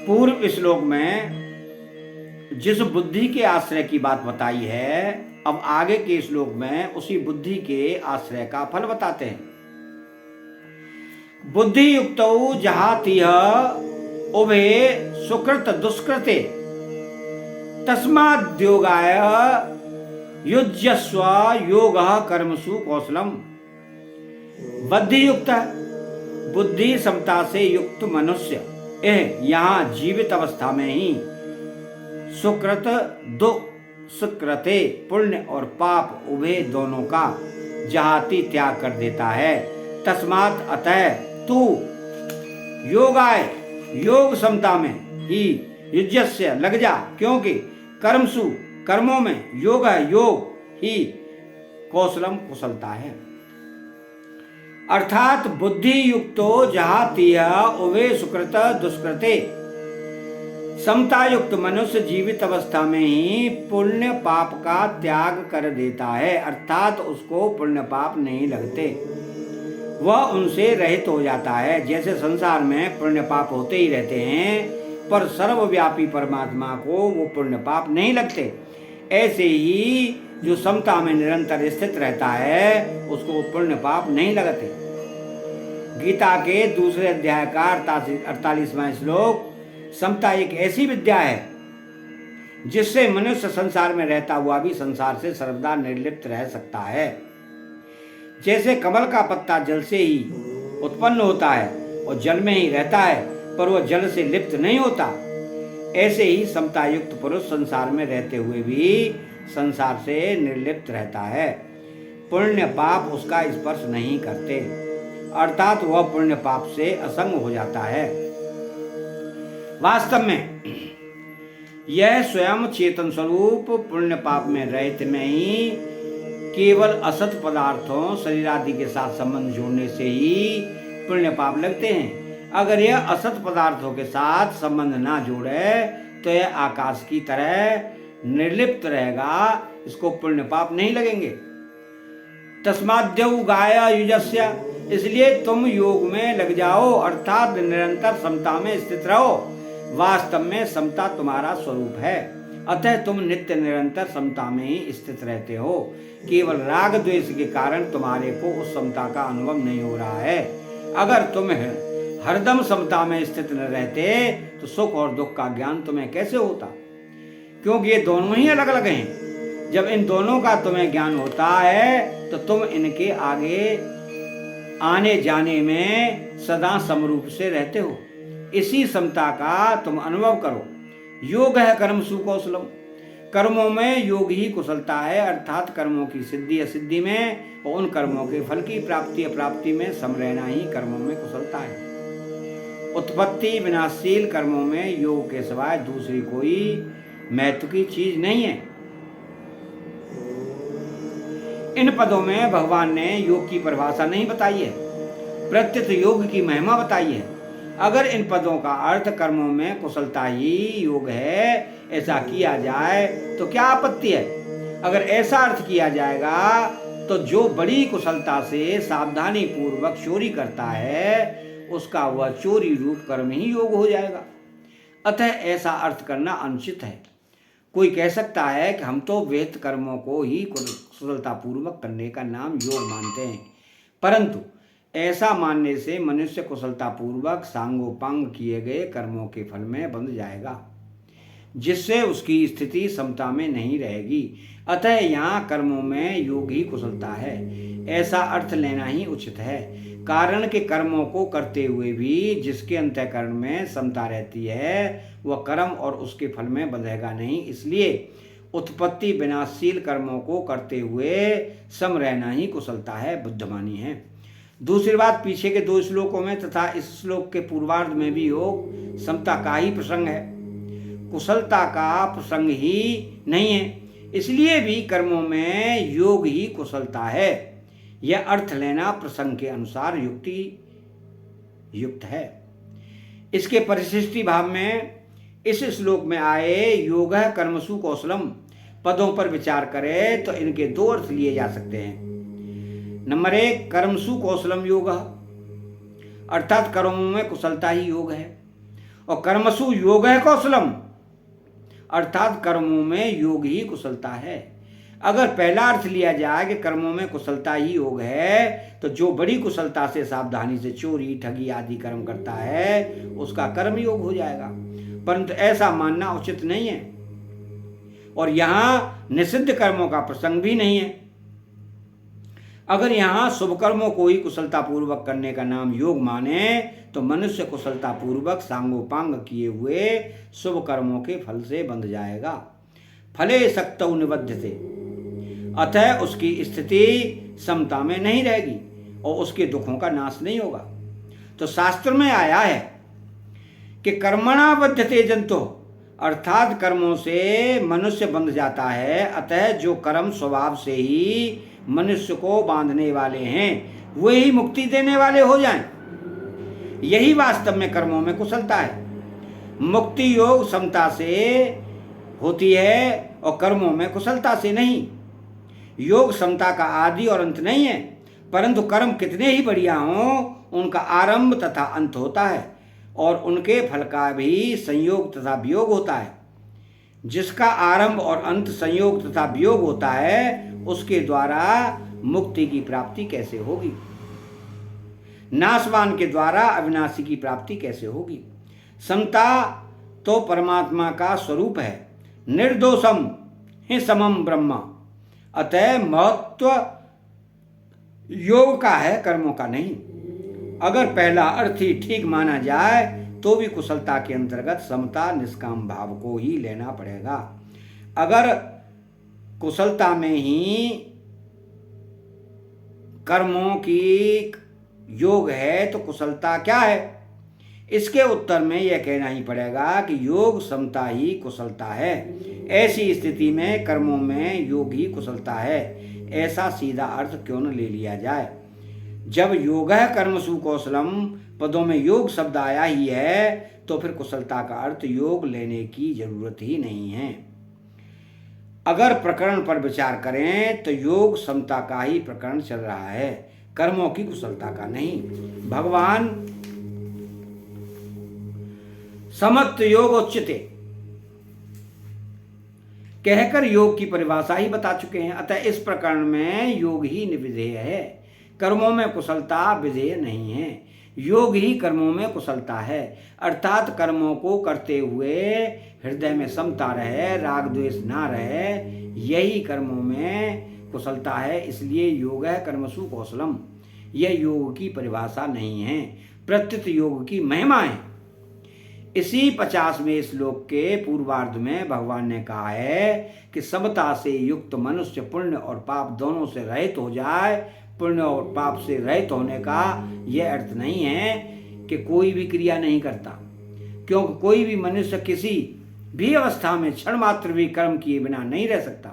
पूर्व श्लोक में जिस बुद्धि के आश्रय की बात बताई है, अब आगे के श्लोक में उसी बुद्धि के आश्रय का फल बताते हैं। बुद्धि युक्तौ जहातिह उभे सुकृत दुष्कृते तस्माद्योगाय युज्यस्व योगः कर्मसु कौशलम। बुद्धि युक्त, बुद्धि समता से युक्त मनुष्य यहाँ जीवित अवस्था में ही सुकृत दुष्कृते, पुण्य और पाप उभय दोनों का जहाती त्याग कर देता है। तस्मात् अतः तू योगाय, योग समता में ही युज्यस्य लग जा, क्योंकि कर्मसु कर्मों में योग है, योग ही कौशलम कुशलता है। अर्थात बुद्धि युक्तो जहातीय उभे सुकृत दुष्कृते, समता युक्त मनुष्य जीवित अवस्था में ही पुण्य पाप का त्याग कर देता है, अर्थात उसको पुण्य पाप नहीं लगते, वह उनसे रहित हो जाता है। जैसे संसार में पुण्य पाप होते ही रहते हैं, पर सर्वव्यापी परमात्मा को वो पुण्य पाप नहीं लगते, ऐसे ही जो समता में निरंतर स्थित रहता है उसको पुण्य पाप नहीं लगते। गीता के दूसरे अध्याय का 48वां श्लोक, समता एक ऐसी विद्या है जिससे मनुष्य संसार में रहता हुआ भी संसार से सर्वदा निर्लिप्त रह सकता है। जैसे कमल का पत्ता जल से ही उत्पन्न होता है और जल में ही रहता है, पर वह जल से लिप्त नहीं होता, ऐसे ही समता युक्त पुरुष संसार में रहते हुए भी संसार से निर्लिप्त रहता है। पुण्य पाप उसका स्पर्श नहीं करते, अर्थात वह पुण्य पाप से असंग हो जाता है। वास्तव में यह स्वयं चेतन स्वरूप पुण्य पाप में रहित में ही केवल असत पदार्थों शरीर आदि के साथ संबंध जोड़ने से ही पुण्य पाप लगते हैं। अगर यह असत पदार्थों के साथ संबंध ना जोड़े तो यह आकाश की तरह निर्लिप्त रहेगा, इसको पुण्य पाप नहीं लगेंगे। तस्माद्योगाय युजस्य, इसलिए तुम योग में लग जाओ, अर्थात निरंतर समता में स्थित रहो। वास्तव में समता तुम्हारा स्वरूप है, अतः तुम नित्य निरंतर समता में ही स्थित रहते हो। केवल राग द्वेष के कारण तुम्हारे को उस समता का अनुभव नहीं हो रहा है। अगर तुम हरदम समता में स्थित न रहते तो सुख और दुख का ज्ञान तुम्हें कैसे होता, क्योंकि ये दोनों ही अलग अलग हैं। जब इन दोनों का तुम्हें ज्ञान होता है तो तुम इनके आगे आने जाने में सदा समरूप से रहते हो। इसी समता का तुम अनुभव करो। योग है कर्मसु कौशलम, कर्मों में योग ही कुशलता है, अर्थात कर्मों की सिद्धि असिद्धि में और उन कर्मों के फल की प्राप्ति अप्राप्ति में सम रहना ही कर्मों में कुशलता है। उत्पत्ति विनाशशील कर्मों में योग के सिवाय दूसरी कोई महत्व की चीज नहीं है। इन पदों में भगवान ने योग की परिभाषा नहीं बताई है, प्रत्युत योग की महिमा बताई है। अगर इन पदों का अर्थ कर्मों में कुशलता ही योग है ऐसा किया जाए तो क्या आपत्ति है। अगर ऐसा अर्थ किया जाएगा तो जो बड़ी कुशलता से सावधानी पूर्वक चोरी करता है उसका वह चोरी रूप कर्म ही योग हो जाएगा। अतः ऐसा अर्थ करना अनुचित है। कोई कह सकता है कि हम तो वेद कर्मों को ही कुशलता पूर्वक करने का नाम योग मानते हैं, परंतु ऐसा मानने से मनुष्य कुशलता पूर्वक सांगोपांग किए गए कर्मों के फल में बंध जाएगा, जिससे उसकी स्थिति समता में नहीं रहेगी। अतः यहाँ कर्मों में योग ही कुशलता है, ऐसा अर्थ लेना ही उचित है। कारण के कर्मों को करते हुए भी जिसके अंतःकरण में समता रहती है वह कर्म और उसके फल में बंधेगा नहीं। इसलिए उत्पत्ति विनाशशील कर्मों को करते हुए सम रहना ही कुशलता है, बुद्धिमानी है। दूसरी बात, पीछे के 2 श्लोकों में तथा इस श्लोक के पूर्वार्ध में भी योग समता का ही प्रसंग है, कुशलता का प्रसंग ही नहीं है। इसलिए भी कर्मों में योग ही कुशलता है। यह अर्थ लेना प्रसंग के अनुसार युक्ति युक्त है। इसके परिशिष्टि भाव में इस श्लोक में आए योग कर्मसु कौशलम पदों पर विचार करें तो इनके 2 अर्थ लिए जा सकते हैं। नंबर 1, कर्मसु कौशलम योग, अर्थात कर्मों में कुशलता ही योग है, और कर्मसु योग है कौशलम, अर्थात कर्मों में योग ही कुशलता है। अगर पहला अर्थ लिया जाए कि कर्मों में कुशलता ही योग है, तो जो बड़ी कुशलता से सावधानी से चोरी ठगी आदि कर्म करता है उसका कर्म योग हो जाएगा, परंतु ऐसा मानना उचित नहीं है और यहाँ निषिद्ध कर्मों का प्रसंग भी नहीं है। अगर यहाँ शुभ कर्मों को ही कुशलता पूर्वक करने का नाम योग माने तो मनुष्य कुशलता पूर्वक सांगोपांग किए हुए शुभ कर्मों के फल से बंध जाएगा। फले सक्तौ निबध्यते, अतः उसकी स्थिति समता में नहीं रहेगी और उसके दुखों का नाश नहीं होगा। तो शास्त्र में आया है कि कर्मणा बध्यते जंतु, अर्थात कर्मों से मनुष्य बंध जाता है। अतः जो कर्म स्वभाव से ही मनुष्य को बांधने वाले हैं वे ही मुक्ति देने वाले हो जाएं। यही वास्तव में कर्मों में कुशलता है। मुक्ति योग समता से होती है और कर्मों में कुशलता से नहीं। योग समता का आदि और अंत नहीं है, परंतु कर्म कितने ही बढ़िया हों उनका आरंभ तथा अंत होता है और उनके फल का भी संयोग तथा वियोग होता है। जिसका आरंभ और अंत संयोग तथा वियोग होता है उसके द्वारा मुक्ति की प्राप्ति कैसे होगी? नाशवान के द्वारा अविनाशी की प्राप्ति कैसे होगी? समता तो परमात्मा का स्वरूप है। निर्दोषम ही समम ब्रह्म, अतः महत्व योग का है, कर्मों का नहीं। अगर पहला अर्थ ही ठीक माना जाए तो भी कुशलता के अंतर्गत समता निष्काम भाव को ही लेना पड़ेगा। अगर कुशलता में ही कर्मों की योग है तो कुशलता क्या है? इसके उत्तर में यह कहना ही पड़ेगा कि योग समता ही कुशलता है। ऐसी स्थिति में कर्मों में योग ही कुशलता है, ऐसा सीधा अर्थ क्यों न ले लिया जाए? जब योग है कर्मसु कौशलम पदों में योग शब्द आया ही है तो फिर कुशलता का अर्थ योग लेने की जरूरत ही नहीं है। अगर प्रकरण पर विचार करें तो योग समता का ही प्रकरण चल रहा है, कर्मों की कुशलता का नहीं। भगवान समत्त योग उच्यते कहकर योग की परिभाषा ही बता चुके हैं। अतः इस प्रकरण में योग ही निविधेय है, कर्मों में कुशलता विधेय नहीं है। योग ही कर्मों में कुशलता है, अर्थात कर्मों को करते हुए हृदय में समता रहे, राग द्वेष ना रहे, यही कर्मों में कुशलता है। इसलिए योग है कर्मसु कौशलम, यह योग की परिभाषा नहीं है, प्रत्युत योग की महिमा है। इसी 50वें श्लोक के पूर्वार्ध में भगवान ने कहा है कि समता से युक्त मनुष्य पुण्य और पाप दोनों से रहित हो जाए। पुण्य और पाप से रहित होने का यह अर्थ नहीं है कि कोई भी क्रिया नहीं करता, क्योंकि कोई भी मनुष्य किसी भी अवस्था में क्षण मात्र भी कर्म किए बिना नहीं रह सकता।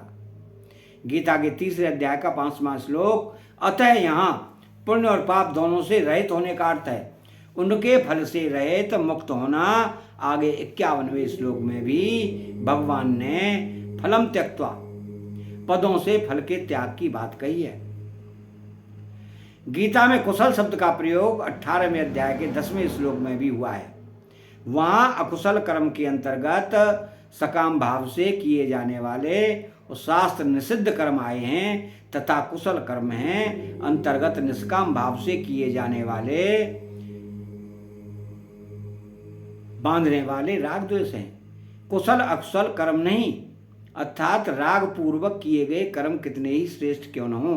गीता के 3 अध्याय का 5वां श्लोक। अतः यहाँ पुण्य और पाप दोनों से रहित होने का अर्थ है उनके फल से रहित मुक्त होना। आगे 51वें श्लोक में भी भगवान ने फलम त्यक्त्वा पदों से फल के त्याग की बात कही है। गीता में कुशल शब्द का प्रयोग 18वें अध्याय के 10वें श्लोक में भी हुआ है। वहाँ अकुशल कर्म के अंतर्गत सकाम भाव से किए जाने वाले शास्त्र निषिद्ध कर्म आए हैं तथा कुशल कर्म हैं अंतर्गत निष्काम भाव से किए जाने वाले बांधने वाले राग द्वेष हैं। कुशल अकुशल कर्म नहीं, अर्थात राग पूर्वक किए गए कर्म कितने ही श्रेष्ठ क्यों न हो,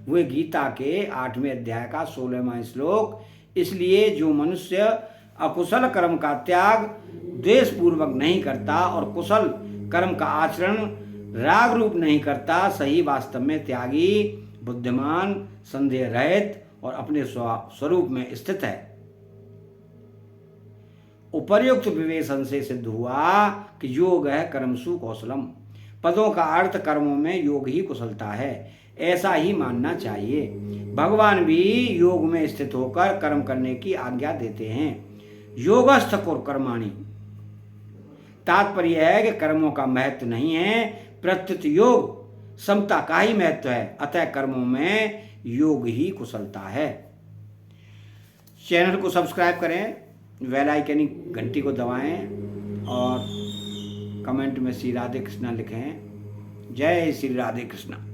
वे गीता के 8वें अध्याय का 16वां श्लोक। इसलिए जो मनुष्य अकुशल कर्म का त्याग द्वेष पूर्वक नहीं करता और कुशल कर्म का आचरण राग रूप नहीं करता, सही वास्तव में त्यागी, बुद्धिमान, संदेह रहित और अपने स्वरूप में स्थित है। उपर्युक्त विवेचन से सिद्ध हुआ कि योग है कर्मसु कौशलम, पदों का अर्थ कर्मों में योग ही कुशलता है, ऐसा ही मानना चाहिए। भगवान भी योग में स्थित होकर कर्म करने की आज्ञा देते हैं। योगस्थ कुरु कर्माणि, तात्पर्य है कि कर्मों का महत्व नहीं है, प्रत्युत योग समता का ही महत्व है। अतः कर्मों में योग ही कुशलता है। चैनल को सब्सक्राइब करें, बेल आइकन घंटी को दबाएं और कमेंट में श्री राधे कृष्णा लिखें। जय श्री राधे कृष्णा।